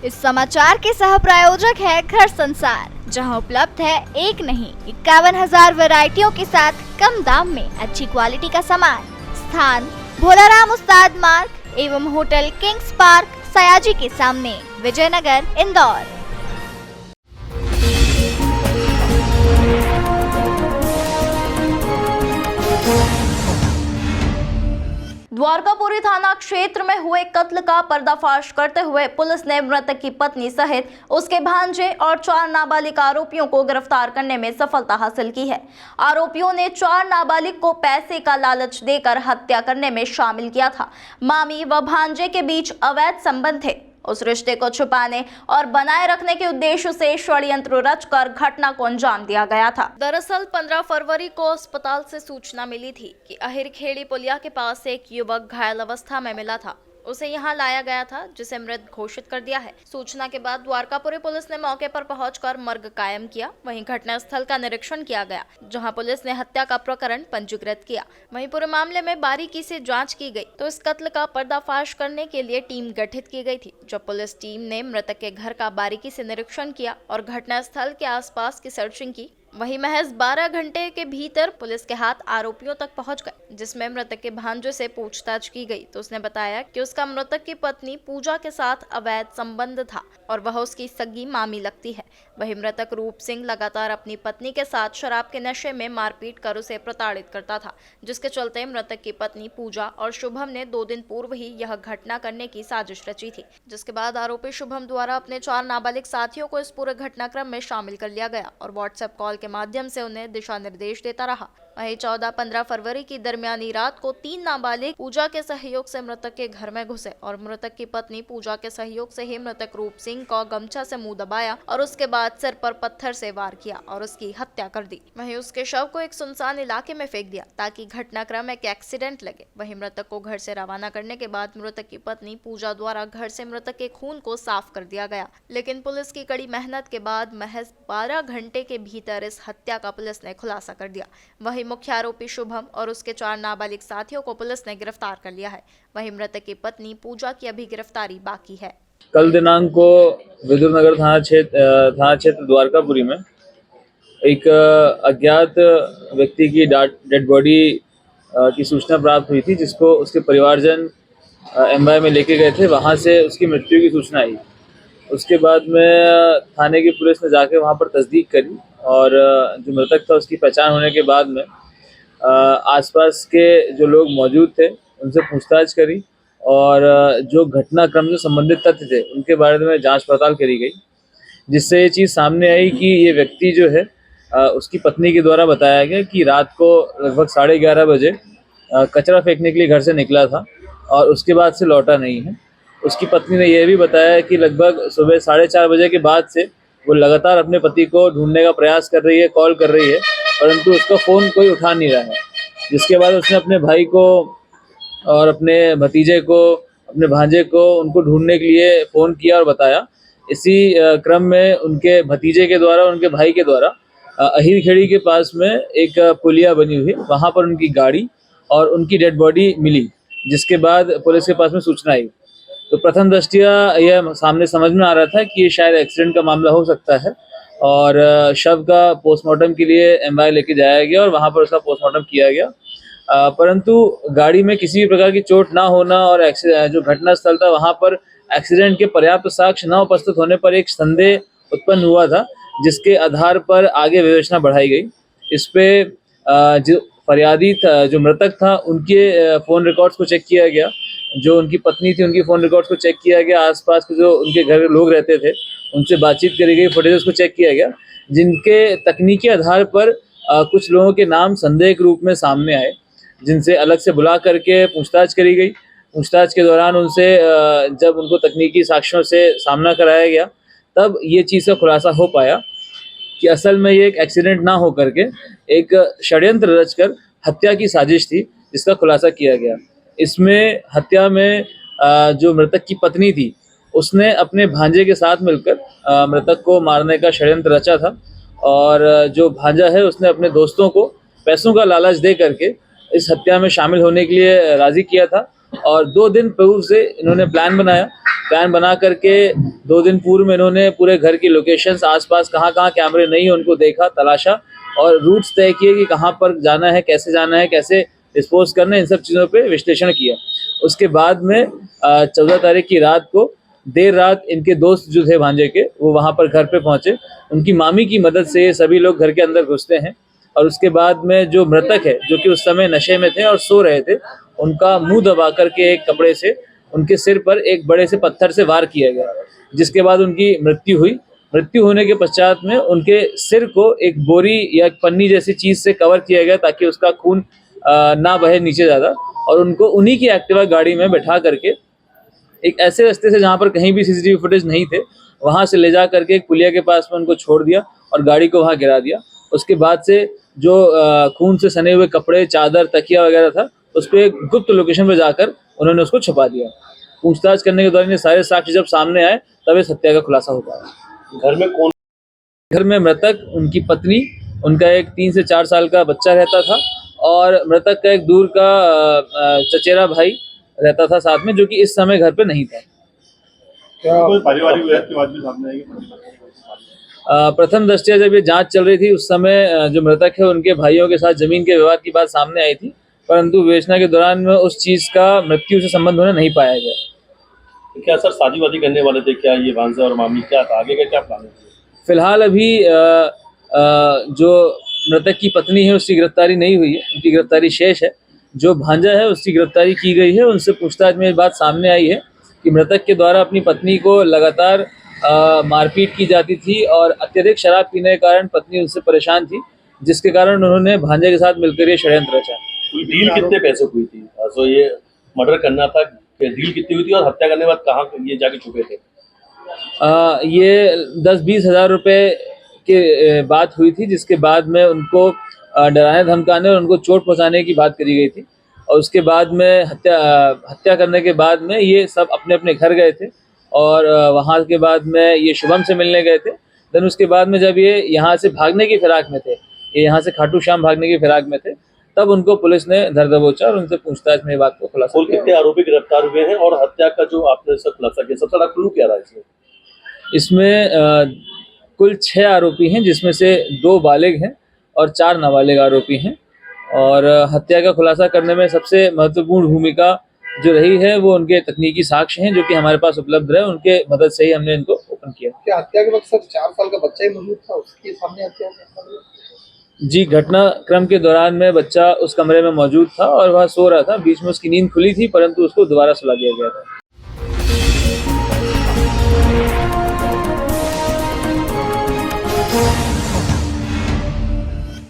इस समाचार के सह प्रायोजक है घर संसार, जहां उपलब्ध है एक नहीं 51,000 वैरायटियों के साथ कम दाम में अच्छी क्वालिटी का सामान। स्थान भोलाराम उस्ताद मार्ग एवं होटल किंग्स पार्क सयाजी के सामने, विजयनगर, इंदौर। द्वारकापुरी थाना क्षेत्र में हुए कत्ल का पर्दाफाश करते हुए पुलिस ने मृतक की पत्नी सहित उसके भांजे और 4 नाबालिग आरोपियों को गिरफ्तार करने में सफलता हासिल की है। आरोपियों ने 4 नाबालिग को पैसे का लालच देकर हत्या करने में शामिल किया था। मामी व भांजे के बीच अवैध संबंध थे। उस रिश्ते को छुपाने और बनाए रखने के उद्देश्य से षड्यंत्र रचकर घटना को अंजाम दिया गया था। दरअसल 15 फरवरी को अस्पताल से सूचना मिली थी कि अहिरखेड़ी पुलिया के पास एक युवक घायल अवस्था में मिला था। उसे यहां लाया गया था, जिसे मृत घोषित कर दिया है। सूचना के बाद द्वारकापुरी पुलिस ने मौके पर पहुंचकर मर्ग कायम किया। वहीं घटना स्थल का निरीक्षण किया गया, जहां पुलिस ने हत्या का प्रकरण पंजीकृत किया। वहीं पूरे मामले में बारीकी से जांच की गई तो इस कत्ल का पर्दाफाश करने के लिए टीम गठित की गई थी। जब पुलिस टीम ने मृतक के घर का बारीकी से निरीक्षण किया और घटना स्थल के आसपास की सर्चिंग की, वहीं महज 12 घंटे के भीतर पुलिस के हाथ आरोपियों तक पहुंच गए, जिसमें मृतक के भांजे से पूछताछ की गई तो उसने बताया कि उसका मृतक की पत्नी पूजा के साथ अवैध संबंध था और वह उसकी सगी मामी लगती है। वहीं मृतक रूप सिंह लगातार अपनी पत्नी के साथ शराब के नशे में मारपीट कर उसे प्रताड़ित करता था, जिसके चलते मृतक की पत्नी पूजा और शुभम ने 2 दिन पूर्व ही यह घटना करने की साजिश रची थी। जिसके बाद आरोपी शुभम द्वारा अपने 4 नाबालिग साथियों को इस पूरे घटनाक्रम में शामिल कर लिया गया और व्हाट्सएप कॉल के माध्यम से उन्हें दिशा निर्देश देता रहा। वहीं 14-15 फरवरी की दरमियानी रात को 3 नाबालिग पूजा के सहयोग से मृतक के घर में घुसे और मृतक की पत्नी पूजा के सहयोग से ही मृतक रूप सिंह को गमछा से मुंह दबाया और उसके बाद सिर पर पत्थर से वार किया और उसकी हत्या कर दी। वहीं उसके शव को एक सुनसान इलाके में फेंक दिया ताकि घटनाक्रम एक एक्सीडेंट लगे। वहीं मृतक को घर से रवाना करने के बाद मृतक की पत्नी पूजा द्वारा घर से मृतक के खून को साफ कर दिया गया, लेकिन पुलिस की कड़ी मेहनत के बाद महज 12 घंटे के भीतर इस हत्या का पुलिस ने खुलासा कर दिया। वहीं मुख्य आरोपी शुभम और उसके 4 नाबालिग साथियों को पुलिस ने गिरफ्तार कर लिया है। वहीं मृतक की पत्नी पूजा की अभी गिरफ्तारी बाकी है। कल दिनांक को विदुर नगर थाना क्षेत्र द्वारकापुरी में एक अज्ञात व्यक्ति की डेड बॉडी की सूचना प्राप्त हुई थी, जिसको उसके परिवारजन एमवाई में लेके गए थे। वहां से उसकी मृत्यु की सूचना आई। उसके बाद में थाने की पुलिस ने जाके वहां पर तस्दीक करी और जो मृतक था उसकी पहचान होने के बाद में आसपास के जो लोग मौजूद थे उनसे पूछताछ करी और जो घटनाक्रम से संबंधित तथ्य थे उनके बारे में जांच पड़ताल करी गई, जिससे ये चीज़ सामने आई कि ये व्यक्ति जो है उसकी पत्नी के द्वारा बताया गया कि रात को लगभग 11:30 बजे कचरा फेंकने के लिए घर से निकला था और उसके बाद से लौटा नहीं है। उसकी पत्नी ने यह भी बताया कि लगभग सुबह 4:30 बजे के बाद से वो लगातार अपने पति को ढूंढने का प्रयास कर रही है, कॉल कर रही है, परंतु उसका फ़ोन कोई उठा नहीं रहा है। जिसके बाद उसने अपने भाई को और अपने भतीजे को, अपने भांजे को उनको ढूंढने के लिए फ़ोन किया और बताया। इसी क्रम में उनके भतीजे के द्वारा, उनके भाई के द्वारा अहिरखेड़ी के पास में एक पुलिया बनी हुई, वहाँ पर उनकी गाड़ी और उनकी डेड बॉडी मिली, जिसके बाद पुलिस के पास में सूचना आई। तो प्रथम दृष्टया यह सामने समझ में आ रहा था कि ये शायद एक्सीडेंट का मामला हो सकता है और शव का पोस्टमार्टम के लिए एमवाई लेके जाया गया और वहाँ पर उसका पोस्टमार्टम किया गया। परंतु गाड़ी में किसी भी प्रकार की चोट ना होना और जो घटना स्थल था वहाँ पर एक्सीडेंट के पर्याप्त साक्ष्य न उपस्थित होने पर एक संदेह उत्पन्न हुआ था, जिसके आधार पर आगे विवेचना बढ़ाई गई। इस पे जो फरियादी था, जो मृतक था, उनके फ़ोन रिकॉर्ड्स को चेक किया गया। जो उनकी पत्नी थी उनकी फ़ोन रिकॉर्ड्स को चेक किया गया। आसपास के जो उनके घर के लोग रहते थे उनसे बातचीत करी गई, फुटेज को चेक किया गया, जिनके तकनीकी आधार पर कुछ लोगों के नाम संदेह के रूप में सामने आए, जिनसे अलग से बुला करके पूछताछ करी गई। पूछताछ के दौरान उनसे जब उनको तकनीकी साक्ष्यों से सामना कराया गया, तब ये चीज़ का खुलासा हो पाया कि असल में ये एक एक्सीडेंट ना हो करके एक षड्यंत्र रचकर हत्या की साजिश थी, जिसका खुलासा किया गया। इसमें हत्या में जो मृतक की पत्नी थी उसने अपने भांजे के साथ मिलकर मृतक को मारने का षड्यंत्र रचा था और जो भांजा है उसने अपने दोस्तों को पैसों का लालच दे करके इस हत्या में शामिल होने के लिए राज़ी किया था और 2 दिन पूर्व से इन्होंने प्लान बनाया। प्लान बना करके 2 दिन पूर्व में इन्होंने पूरे घर की लोकेशंस, आसपास कहाँ कहाँ कैमरे नहीं है उनको देखा, तलाशा और रूट्स तय किए कि कहाँ पर जाना है, कैसे डिस्पोज करना है, इन सब चीज़ों पे विश्लेषण किया। उसके बाद में 14 तारीख की रात को देर रात इनके दोस्त जो थे भांजे के, वो वहाँ पर घर पे पहुँचे। उनकी मामी की मदद से ये सभी लोग घर के अंदर घुसते हैं और उसके बाद में जो मृतक है, जो कि उस समय नशे में थे और सो रहे थे, उनका मुंह दबा करके एक कपड़े से उनके सिर पर एक बड़े से पत्थर से वार किया गया, जिसके बाद उनकी मृत्यु हुई। मृत्यु होने के पश्चात में उनके सिर को एक बोरी या एक पन्नी जैसी चीज से कवर किया गया ताकि उसका खून ना बहे नीचे ज़्यादा, और उनको उन्हीं की एक्टिवा गाड़ी में बैठा करके एक ऐसे रास्ते से जहाँ पर कहीं भी सीसीटीवी फुटेज नहीं थे, वहाँ से ले जा करके एक पुलिया के पास में उनको छोड़ दिया और गाड़ी को वहाँ गिरा दिया। उसके बाद से जो खून से सने हुए कपड़े, चादर, तकिया वगैरह था, उस पर एक गुप्त लोकेशन पे जाकर उन्होंने उसको छुपा दिया। पूछताछ करने के दौरान ये सारे साक्ष्य जब सामने आए तब इस हत्या का खुलासा हो पाया। घर में मृतक, उनकी पत्नी, उनका एक 3 से 4 साल का बच्चा रहता था और मृतक का एक दूर का चचेरा भाई रहता था साथ में, जो कि इस समय घर पे नहीं था। कोई पारिवारिक विवाद की बात भी सामने आई है? प्रथम दृष्टया जब ये जांच चल रही थी उस समय जो मृतक है उनके भाइयों के साथ जमीन के विवाद की बात सामने आई थी, परंतु विवेचना के दौरान में उस चीज का मृत्यु से संबंध होना नहीं पाया गया। क्या सर शादी वादी करने वाले थे क्या ये भांजा और मामी, क्या था आगे का क्या प्लान है? फिलहाल अभी जो मृतक की पत्नी है उसकी गिरफ्तारी नहीं हुई है, उनकी गिरफ्तारी शेष है। जो भांजा है उसकी गिरफ्तारी की गई है। उनसे पूछताछ में ये बात सामने आई है कि मृतक के द्वारा अपनी पत्नी को लगातार मारपीट की जाती थी और अत्यधिक शराब पीने के कारण पत्नी उससे परेशान थी, जिसके कारण उन्होंने भांजे के साथ मिलकर ये षड्यंत्र रचा। डील कितने पैसों की हुई थी? तो ये मर्डर करना था, डील कितनी हुई थी और हत्या करने के बाद कहाँ ये जाके छुपे थे? ये 10-20 हज़ार रुपये की बात हुई थी, जिसके बाद में उनको डराने धमकाने और उनको चोट पहुंचाने की बात करी गई थी और उसके बाद में हत्या करने के बाद में ये सब अपने अपने घर गए थे और वहाँ के बाद में ये शुभम से मिलने गए थे। देन उसके बाद में जब ये यहाँ से भागने की फिराक में थे, ये यहाँ से खाटू श्याम भागने की फिराक में थे, तब उनको पुलिस ने धर दबोचा और उनसे पूछताछ में ये बात को खुलासा किया। कितने आरोपी गिरफ्तार हुए हैं और हत्या का जो आपने सब खुलासा किया, सबसे बड़ा क्लू क्या रहा इसमें? कुल 6 आरोपी हैं, जिसमें से 2 बालिग हैं और 4 नाबालिग आरोपी हैं और हत्या का खुलासा करने में सबसे महत्वपूर्ण भूमिका जो रही है वो उनके तकनीकी साक्ष्य हैं, जो कि हमारे पास उपलब्ध रहे। उनके मदद से ही हमने इनको ओपन किया। क्या हत्या के वक्त सर 4 साल का बच्चा ही मौजूद था, उसके सामने हत्या? जी, घटनाक्रम के दौरान में बच्चा उस कमरे में मौजूद था और वह सो रहा था। बीच में उसकी नींद खुली थी, परंतु उसको दोबारा सुला दिया गया था।